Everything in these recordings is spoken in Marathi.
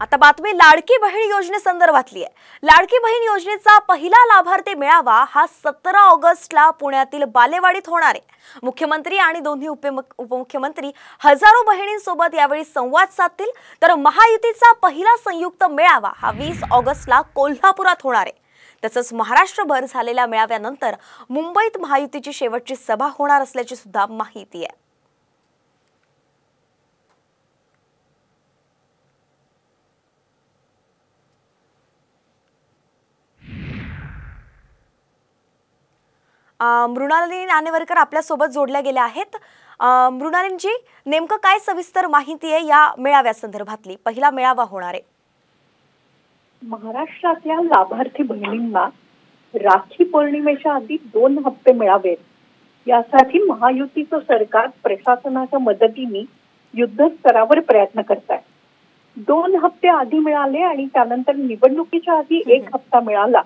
आता बातमी लाडकी बहीण योजनेसंदर्भातली आहे। लाडकी बहीण योजनेचा पहिला लाभार्थी मेळावा हा 17 ऑगस्टला पुण्यातील बालेवाडीत होणार आहे। मुख्यमंत्री आणि दोन्ही उपमुख्यमंत्री हजारो बहिणींसोबत यावेळी संवाद साधतील, तर महायुतीचा पहिला संयुक्त मेळावा हा 20 ऑगस्टला कोल्हापुरात होणार आहे। तसंच महाराष्ट्रभर झालेल्या मेळाव्यानंतर मुंबईत महायुतीची शेवटची सभा होणार असल्याची सुद्धा माहिती आहे। मृणालिनी नानेवरकर आपल्या सोबत जोडल्या गेल्या आहेत। मृणालिनीजी, नेमकं काय सविस्तर माहिती आहे या मेळाव्यासंदर्भातली? पहिला मेळावा होणार आहे। महाराष्ट्रातल्या लाभार्थी बहिणींना राखी पौर्णिमेच्या आधी 2 हप्ते मिळावेत यासाठी महायुतीचं सरकार प्रशासनाच्या मदतीने युद्धस्तरावर प्रयत्न करत आहे। 2 हप्ते आधी मिळाले आणि त्यानंतर निवडणुकीच्या आधी 1 हप्ता मिळाला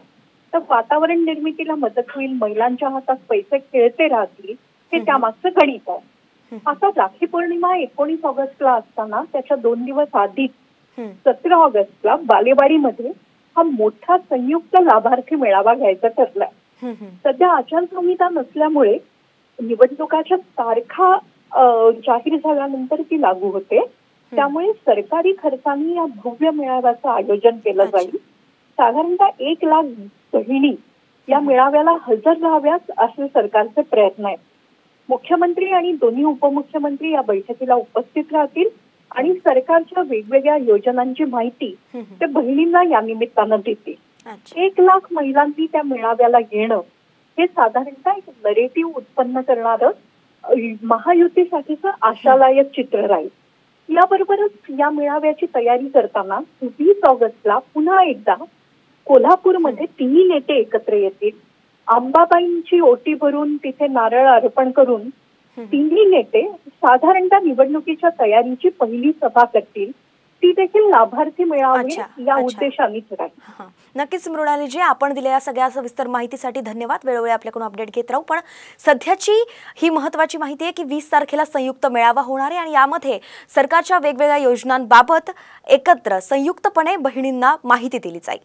तर वातावरण निर्मितीला मदत होईल, महिलांच्या हातात पैसे खेळते राहतील, हे त्यामागचं गणित आहे। आता राखी पौर्णिमा 19 ऑगस्टला असताना त्याच्या 2 दिवस आधीच 17 ऑगस्टला बालेवाडीमध्ये हा मोठा संयुक्त लाभार्थी मेळावा घ्यायचा ठरलाय। सध्या आचारसंहिता नसल्यामुळे निवडणुकाच्या तारखा जाहीर झाल्यानंतर ती लागू होते, त्यामुळे सरकारी खर्चाने या भव्य मेळाव्याचं आयोजन केलं जाईल। साधारणतः 1 लाख बहिणी या मेळाव्याला हजर राहाव्यात असे सरकारचे प्रयत्न आहेत। मुख्यमंत्री आणि दोन्ही उपमुख्यमंत्री या बैठकीला उपस्थित राहतील आणि सरकारच्या वेगवेगळ्या योजनांची माहिती ते बहिणींना या निमित्तानं देतील। 1 लाख महिलांनी त्या मेळाव्याला येणं हे साधारणतः एक नरेटिव्ह उत्पन्न करणारं महायुतीसाठीचं आशादायक चित्र राहील। याबरोबरच या मेळाव्याची तयारी करताना 20 ऑगस्टला पुन्हा एकदा कोल्हापूरमध्ये 3 नेते एकत्र येतील। अंबाबाईंची ओटी भरून तिथे नारळ अर्पण करून 3 नेते साधारणतः निवडणुकीच्या तयारीची पहिली सभा करतील, ती देखील लाभार्थी मेळावे या उद्देशानेच राहील। नक्कीच मृणालीजी, आपण दिलेल्या सगळ्या सविस्तर माहितीसाठी धन्यवाद। वेळोवेळी आपल्याकडून अपडेट घेत राहू, पण सध्याची ही महत्त्वाची माहिती आहे की 20 तारखेला संयुक्त मेळावा होणार आहे आणि यामध्ये सरकारच्या वेगवेगळ्या योजनांबाबत एकत्र संयुक्तपणे बहिणींना माहिती दिली जाईल।